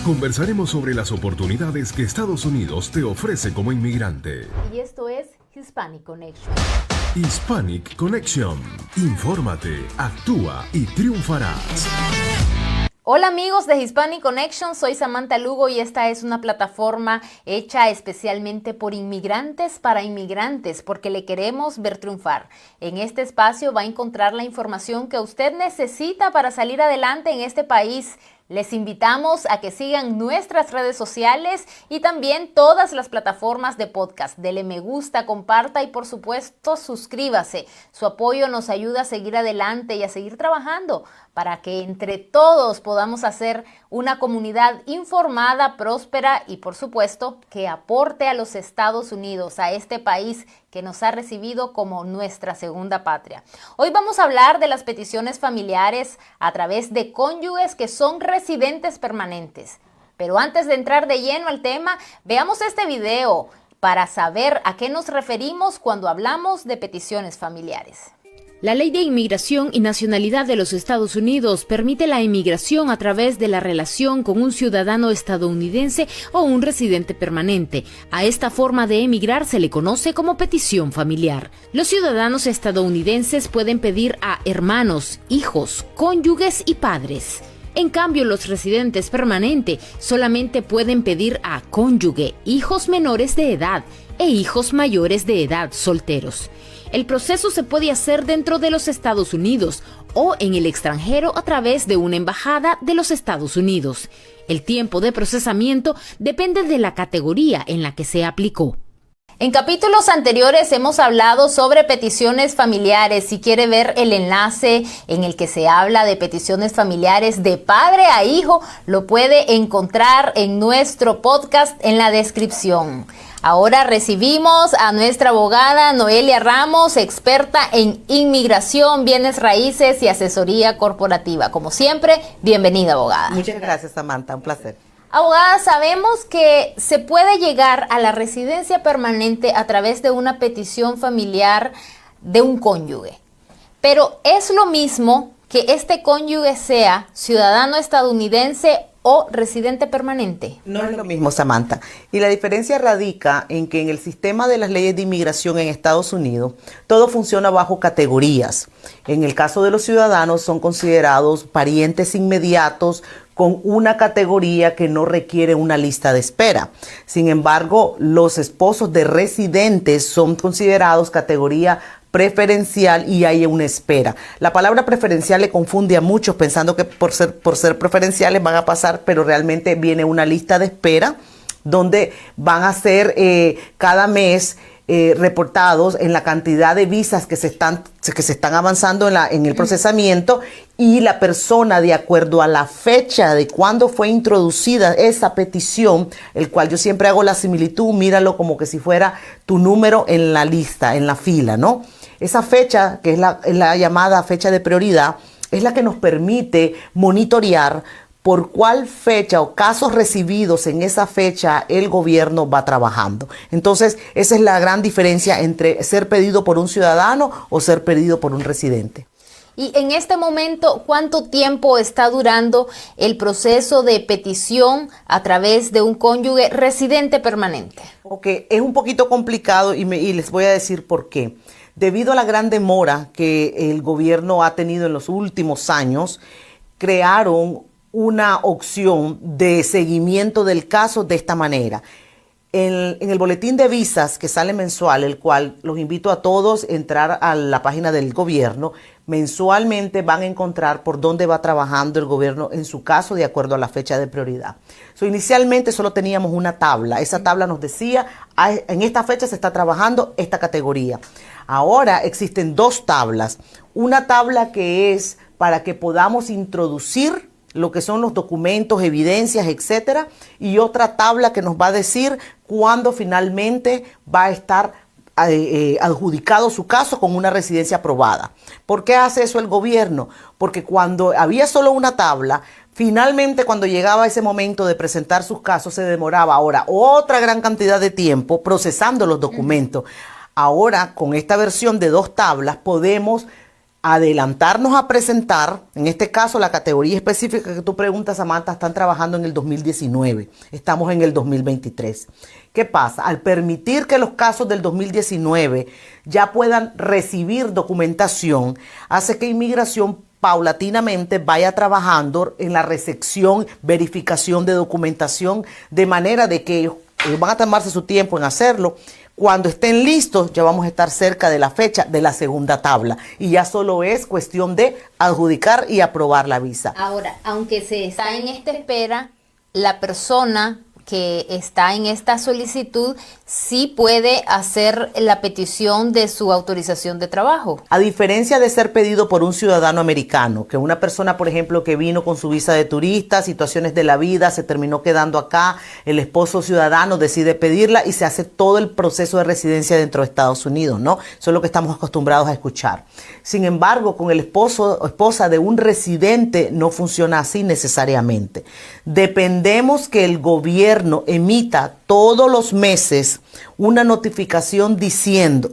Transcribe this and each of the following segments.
Conversaremos sobre las oportunidades que Estados Unidos te ofrece como inmigrante. Y esto es Hispanic Connection. Hispanic Connection. Infórmate, actúa y triunfarás. Hola amigos de Hispanic Connection, soy Samantha Lugo y esta es una plataforma hecha especialmente por inmigrantes para inmigrantes porque le queremos ver triunfar. En este espacio va a encontrar la información que usted necesita para salir adelante en este país. Les invitamos a que sigan nuestras redes sociales y también todas las plataformas de podcast. Dele me gusta, comparta y por supuesto suscríbase. Su apoyo nos ayuda a seguir adelante y a seguir trabajando para que entre todos podamos hacer una comunidad informada, próspera y por supuesto que aporte a los Estados Unidos, a este país que nos ha recibido como nuestra segunda patria. Hoy vamos a hablar de las peticiones familiares a través de cónyuges que son residentes permanentes. Pero antes de entrar de lleno al tema, veamos este video para saber a qué nos referimos cuando hablamos de peticiones familiares. La Ley de Inmigración y Nacionalidad de los Estados Unidos permite la inmigración a través de la relación con un ciudadano estadounidense o un residente permanente. A esta forma de emigrar se le conoce como petición familiar. Los ciudadanos estadounidenses pueden pedir a hermanos, hijos, cónyuges y padres. En cambio, los residentes permanentes solamente pueden pedir a cónyuge, hijos menores de edad e hijos mayores de edad solteros. El proceso se puede hacer dentro de los Estados Unidos o en el extranjero a través de una embajada de los Estados Unidos. El tiempo de procesamiento depende de la categoría en la que se aplicó. En capítulos anteriores hemos hablado sobre peticiones familiares. Si quiere ver el enlace en el que se habla de peticiones familiares de padre a hijo, lo puede encontrar en nuestro podcast en la descripción. Ahora recibimos a nuestra abogada Noelia Ramos, experta en inmigración, bienes raíces y asesoría corporativa. Como siempre, bienvenida, abogada. Muchas gracias, Samantha, un placer. Abogada, sabemos que se puede llegar a la residencia permanente a través de una petición familiar de un cónyuge, pero es lo mismo que este cónyuge sea ciudadano estadounidense o residente permanente. No es lo mismo, Samantha. Y la diferencia radica en que en el sistema de las leyes de inmigración en Estados Unidos, todo funciona bajo categorías. En el caso de los ciudadanos son considerados parientes inmediatos con una categoría que no requiere una lista de espera. Sin embargo, los esposos de residentes son considerados categoría preferencial y hay una espera. La palabra preferencial le confunde a muchos pensando que por ser preferenciales van a pasar, pero realmente viene una lista de espera donde van a ser cada mes reportados en la cantidad de visas que se están avanzando en el procesamiento y la persona, de acuerdo a la fecha de cuando fue introducida esa petición, el cual yo siempre hago la similitud, míralo como que si fuera tu número en la lista, en la fila, ¿no? Esa fecha, que es la llamada fecha de prioridad, es la que nos permite monitorear por cuál fecha o casos recibidos en esa fecha el gobierno va trabajando. Entonces, esa es la gran diferencia entre ser pedido por un ciudadano o ser pedido por un residente. Y en este momento, ¿cuánto tiempo está durando el proceso de petición a través de un cónyuge residente permanente? Ok, es un poquito complicado y les voy a decir por qué. Debido a la gran demora que el gobierno ha tenido en los últimos años, crearon una opción de seguimiento del caso de esta manera. En el boletín de visas que sale mensual, el cual los invito a todos a entrar a la página del gobierno, mensualmente van a encontrar por dónde va trabajando el gobierno en su caso de acuerdo a la fecha de prioridad. Inicialmente solo teníamos una tabla. Esa tabla nos decía, en esta fecha se está trabajando esta categoría. Ahora existen dos tablas. Una tabla que es para que podamos introducir lo que son los documentos, evidencias, etcétera, y otra tabla que nos va a decir cuándo finalmente va a estar adjudicado su caso con una residencia aprobada. ¿Por qué hace eso el gobierno? Porque cuando había solo una tabla, finalmente cuando llegaba ese momento de presentar sus casos se demoraba ahora otra gran cantidad de tiempo procesando los documentos. Ahora, con esta versión de dos tablas, podemos adelantarnos a presentar, en este caso la categoría específica que tú preguntas, Samantha, están trabajando en el 2019, estamos en el 2023. ¿Qué pasa? Al permitir que los casos del 2019 ya puedan recibir documentación, hace que inmigración paulatinamente vaya trabajando en la recepción, verificación de documentación, de manera de que ellos van a tomarse su tiempo en hacerlo. Cuando estén listos, ya vamos a estar cerca de la fecha de la segunda tabla y ya solo es cuestión de adjudicar y aprobar la visa. Ahora, aunque se está en esta espera, la persona que está en esta solicitud sí puede hacer la petición de su autorización de trabajo. A diferencia de ser pedido por un ciudadano americano, que una persona, por ejemplo, que vino con su visa de turista, situaciones de la vida, se terminó quedando acá, el esposo ciudadano decide pedirla y se hace todo el proceso de residencia dentro de Estados Unidos, ¿no? Eso es lo que estamos acostumbrados a escuchar. Sin embargo, con el esposo o esposa de un residente no funciona así necesariamente. Dependemos que el gobierno emita todos los meses una notificación diciendo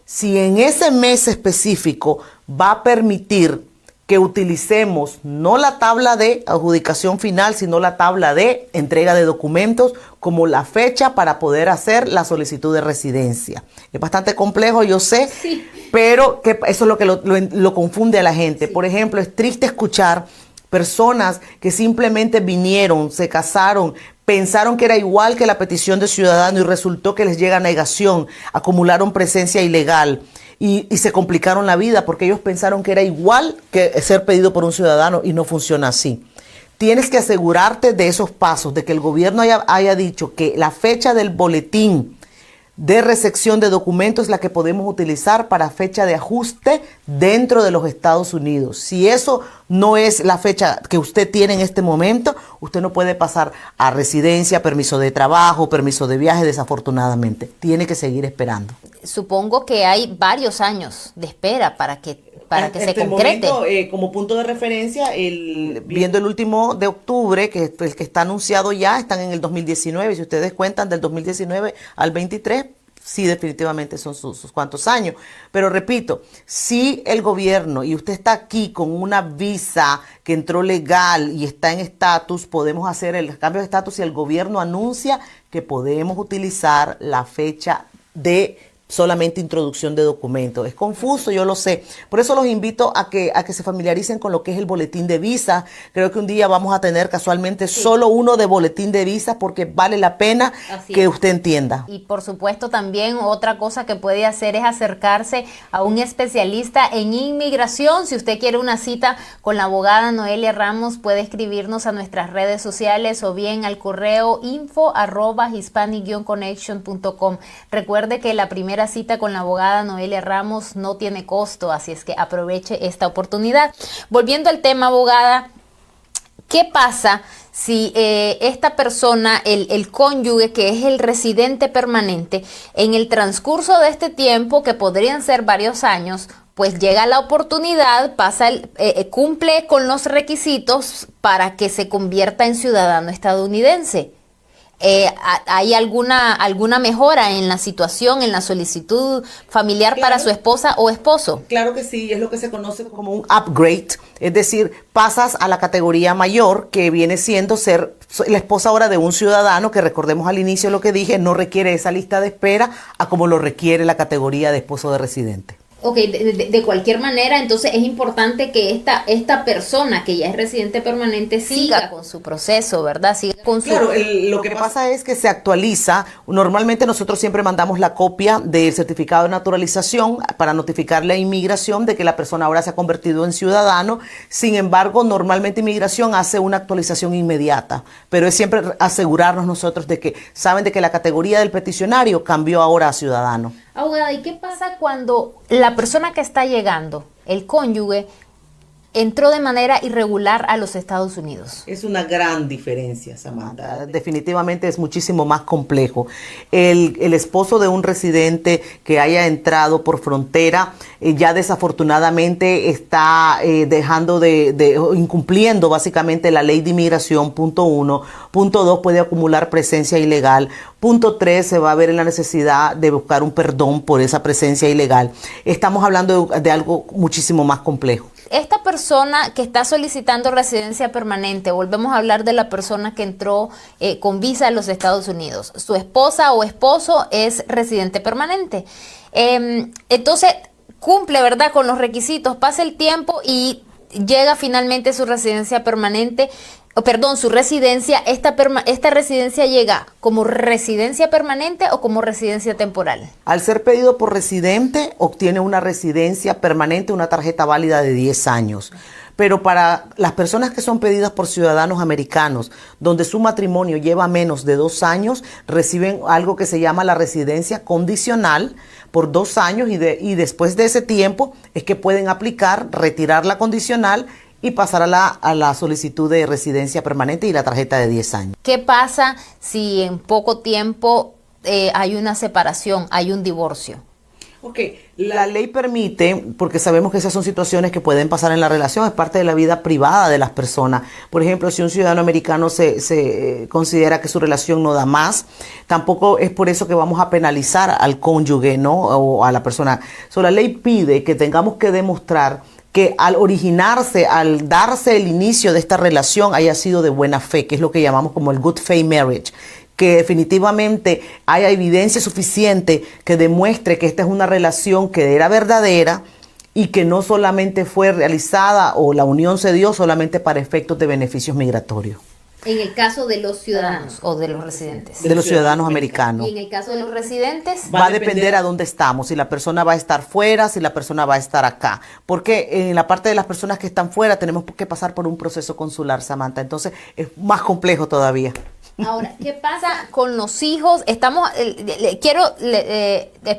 si en ese mes específico va a permitir que utilicemos no la tabla de adjudicación final, sino la tabla de entrega de documentos como la fecha para poder hacer la solicitud de residencia. Es bastante complejo, yo sé, sí, pero que eso es lo que lo confunde a la gente. Sí. Por ejemplo, es triste escuchar personas que simplemente vinieron, se casaron, pensaron que era igual que la petición de ciudadano y resultó que les llega negación, acumularon presencia ilegal y se complicaron la vida porque ellos pensaron que era igual que ser pedido por un ciudadano y no funciona así. Tienes que asegurarte de esos pasos, de que el gobierno haya dicho que la fecha del boletín de recepción de documentos es la que podemos utilizar para fecha de ajuste dentro de los Estados Unidos. Si eso no es la fecha que usted tiene en este momento, usted no puede pasar a residencia, permiso de trabajo, permiso de viaje, desafortunadamente. Tiene que seguir esperando. Supongo que hay varios años de espera para que se concrete. Momento, como punto de referencia, viendo el último de octubre, que es el que está anunciado ya, están en el 2019. Si ustedes cuentan del 2019 al 23, sí, definitivamente son sus cuantos años. Pero repito, si el gobierno y usted está aquí con una visa que entró legal y está en estatus, podemos hacer el cambio de estatus si el gobierno anuncia que podemos utilizar la fecha de solamente introducción de documentos. Es confuso, yo lo sé. Por eso los invito a que se familiaricen con lo que es el boletín de visa. Creo que un día vamos a tener casualmente solo uno de boletín de visa porque vale la pena que usted entienda. Y por supuesto también otra cosa que puede hacer es acercarse a un especialista en inmigración. Si usted quiere una cita con la abogada Noelia Ramos, puede escribirnos a nuestras redes sociales o bien al correo info@hispanic-connection.com. Recuerde que la primera cita con la abogada Noelia Ramos no tiene costo, así es que aproveche esta oportunidad. Volviendo al tema, abogada, ¿qué pasa si esta persona, el cónyuge, que es el residente permanente, en el transcurso de este tiempo, que podrían ser varios años, pues llega la oportunidad, cumple con los requisitos para que se convierta en ciudadano estadounidense? ¿Hay alguna mejora en la situación, en la solicitud familiar para su esposa o esposo? Claro que sí, es lo que se conoce como un upgrade, es decir, pasas a la categoría mayor, que viene siendo ser la esposa ahora de un ciudadano, que recordemos al inicio lo que dije, no requiere esa lista de espera a como lo requiere la categoría de esposo de residente. Ok, de cualquier manera, entonces es importante que esta persona que ya es residente permanente siga con su proceso, ¿verdad? Siga con Claro, lo que pasa es que se actualiza. Normalmente nosotros siempre mandamos la copia del certificado de naturalización para notificarle a inmigración de que la persona ahora se ha convertido en ciudadano. Sin embargo, normalmente inmigración hace una actualización inmediata, pero es siempre asegurarnos nosotros de que saben de que la categoría del peticionario cambió ahora a ciudadano. Abogada, ¿y qué pasa cuando la persona que está llegando, el cónyuge, entró de manera irregular a los Estados Unidos? Es una gran diferencia, Samantha. Definitivamente es muchísimo más complejo. El esposo de un residente que haya entrado por frontera ya desafortunadamente está incumpliendo básicamente la ley de inmigración, punto 1. Punto 2, puede acumular presencia ilegal. Punto 3, se va a ver en la necesidad de buscar un perdón por esa presencia ilegal. Estamos hablando de algo muchísimo más complejo. Esta persona que está solicitando residencia permanente, volvemos a hablar de la persona que entró con visa a los Estados Unidos, su esposa o esposo es residente permanente. Entonces, cumple, ¿verdad?, con los requisitos, pasa el tiempo y llega finalmente su residencia permanente. Su residencia, ¿esta residencia llega como residencia permanente o como residencia temporal? Al ser pedido por residente, obtiene una residencia permanente, una tarjeta válida de 10 años. Pero para las personas que son pedidas por ciudadanos americanos, donde su matrimonio lleva menos de 2 años, reciben algo que se llama la residencia condicional por 2 años y después de ese tiempo es que pueden aplicar, retirar la condicional y pasar a la solicitud de residencia permanente y la tarjeta de 10 años. ¿Qué pasa si en poco tiempo hay una separación, hay un divorcio? Ok, la ley permite, porque sabemos que esas son situaciones que pueden pasar en la relación, es parte de la vida privada de las personas. Por ejemplo, si un ciudadano americano se considera que su relación no da más, tampoco es por eso que vamos a penalizar al cónyuge, ¿no? O a la persona. La ley pide que tengamos que demostrar que al originarse, al darse el inicio de esta relación haya sido de buena fe, que es lo que llamamos como el good faith marriage, que definitivamente haya evidencia suficiente que demuestre que esta es una relación que era verdadera y que no solamente fue realizada o la unión se dio solamente para efectos de beneficios migratorios. En el caso de los ciudadanos o de los residentes. De los ciudadanos americanos. Y en el caso de los residentes. Va a depender a dónde estamos, si la persona va a estar fuera, si la persona va a estar acá. Porque en la parte de las personas que están fuera tenemos que pasar por un proceso consular, Samantha. Entonces es más complejo todavía. Ahora, ¿qué pasa con los hijos? Quiero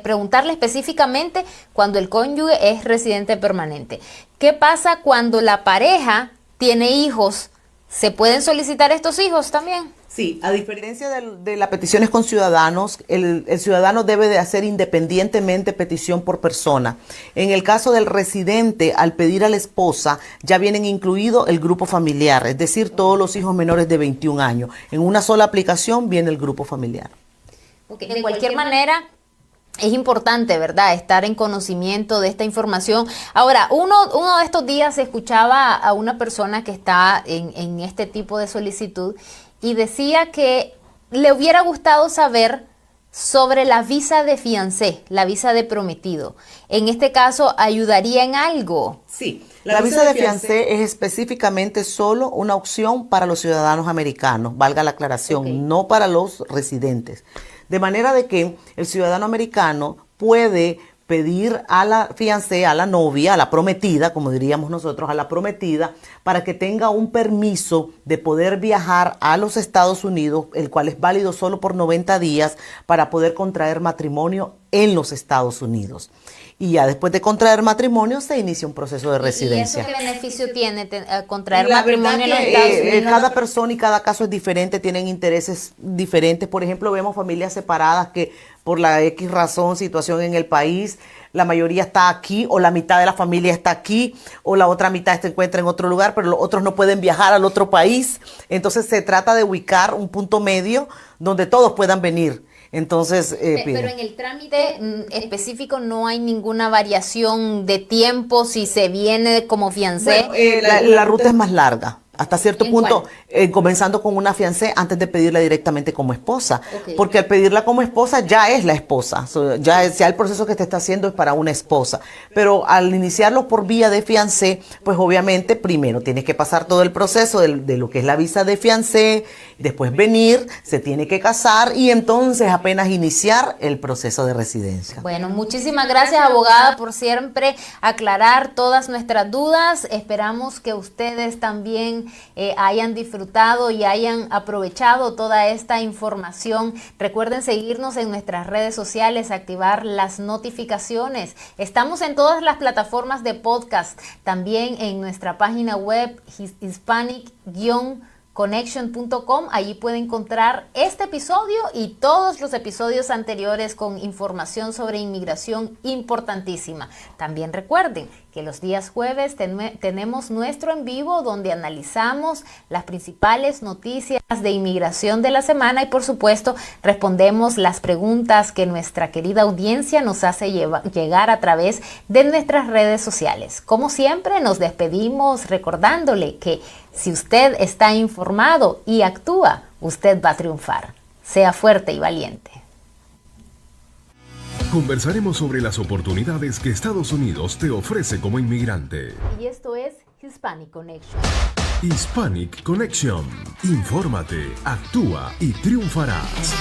preguntarle específicamente cuando el cónyuge es residente permanente. ¿Qué pasa cuando la pareja tiene hijos? ¿Se pueden solicitar estos hijos también? Sí, a diferencia de las peticiones con ciudadanos, el ciudadano debe de hacer independientemente petición por persona. En el caso del residente, al pedir a la esposa, ya vienen incluido el grupo familiar, es decir, todos los hijos menores de 21 años. En una sola aplicación viene el grupo familiar. Okay. De cualquier manera, es importante, ¿verdad?, estar en conocimiento de esta información. Ahora, uno de estos días escuchaba a una persona que está en este tipo de solicitud y decía que le hubiera gustado saber sobre la visa de fiancé, la visa de prometido. En este caso, ¿ayudaría en algo? Sí. La visa de fiancé es específicamente solo una opción para los ciudadanos americanos, valga la aclaración, no para los residentes. De manera de que el ciudadano americano puede pedir a la fiancé, a la novia, a la prometida, como diríamos nosotros, a la prometida, para que tenga un permiso de poder viajar a los Estados Unidos, el cual es válido solo por 90 días, para poder contraer matrimonio en los Estados Unidos. Y ya después de contraer matrimonio se inicia un proceso de residencia. ¿Y eso qué beneficio tiene contraer matrimonio en los Estados Unidos? Cada persona y cada caso es diferente, tienen intereses diferentes. Por ejemplo, vemos familias separadas que por la X razón, situación en el país, la mayoría está aquí o la mitad de la familia está aquí o la otra mitad se encuentra en otro lugar, pero los otros no pueden viajar al otro país. Entonces se trata de ubicar un punto medio donde todos puedan venir. Entonces, pero en el trámite específico no hay ninguna variación de tiempo si se viene como fiancé. Bueno, la ruta es más larga. Hasta cierto punto, comenzando con una fiancé antes de pedirla directamente como esposa. Okay. Porque al pedirla como esposa ya es la esposa. Ya el proceso que te está haciendo es para una esposa. Pero al iniciarlo por vía de fiancé, pues obviamente primero tienes que pasar todo el proceso de lo que es la visa de fiancé, después venir, se tiene que casar y entonces apenas iniciar el proceso de residencia. Bueno, muchísimas gracias, abogada, por siempre aclarar todas nuestras dudas. Esperamos que ustedes también hayan disfrutado y hayan aprovechado toda esta información. Recuerden seguirnos en nuestras redes sociales, activar las notificaciones. Estamos en todas las plataformas de podcast, también en nuestra página web hispanic-connection.com. Allí puede encontrar este episodio y todos los episodios anteriores con información sobre inmigración importantísima. También recuerden que los días jueves tenemos nuestro en vivo donde analizamos las principales noticias de inmigración de la semana y por supuesto respondemos las preguntas que nuestra querida audiencia nos hace llegar a través de nuestras redes sociales. Como siempre nos despedimos recordándole que si usted está informado y actúa, usted va a triunfar. Sea fuerte y valiente. Conversaremos sobre las oportunidades que Estados Unidos te ofrece como inmigrante. Y esto es Hispanic Connection. Hispanic Connection. Infórmate, actúa y triunfarás.